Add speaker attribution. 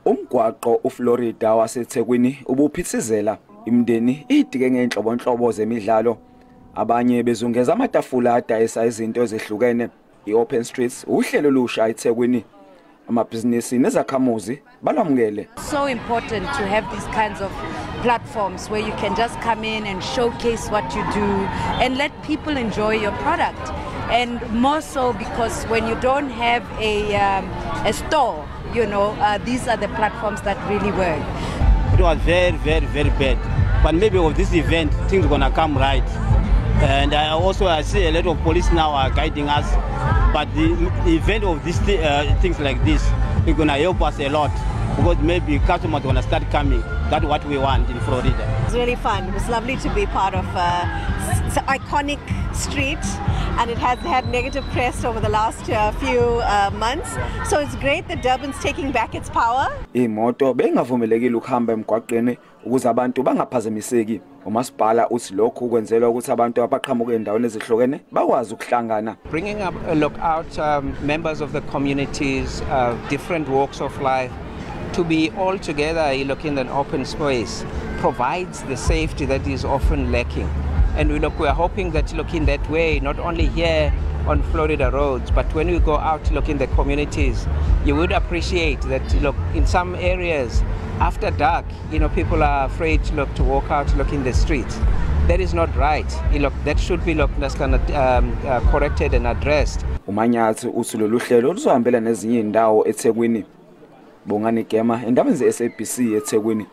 Speaker 1: Umgwaqo uFlorida waseThekwini ubuphithizela imindeni idike ngenhlobonhlobo zemidlalo. Abanye bezungeza amatafula adayisa izinto ezehlukene. I-Open Streets uhlelo olusha eThekwini. Amabhizinisi nezakhamuzi balwamukele.
Speaker 2: So important to have these kinds of platforms where you can just come in and showcase what you do and let people enjoy your product. And more so because when you don't have a store, you know, these are the platforms that really work.
Speaker 3: It was very bad. But maybe with this event, things are gonna come right. And I see a lot of police now are guiding us. But the event of these things like this is gonna help us a lot because maybe customers are gonna start coming. That's what we want in Florida.
Speaker 4: It's really fun. It was lovely to be part of it's an iconic street, and it has had negative press over the last few months. So it's great that Durban's taking back its power.
Speaker 1: Imoto bengavumelekile ukuhamba emgwaqeni ukuze abantu bangaphazamiseki. Umasipala uthi lokho kwenzelwa ukuthi abantu abaqhamuka endaweni ezihlukene bakwazi ukuhlangana.
Speaker 5: Bringing up members of the communities, different walks of life, to be all together in an open space provides the safety that is often lacking. And we are hoping that in that way, not only here on Florida roads, but when we go out in the communities, you would appreciate that in some areas after dark, people are afraid to walk out in the streets. That is not right. That should be corrected and addressed.
Speaker 1: Umanyathi usulo luhlelo luzohambela nezinye indawo eThekwini. Bongani Gema, indaba ze SABC eThekwini.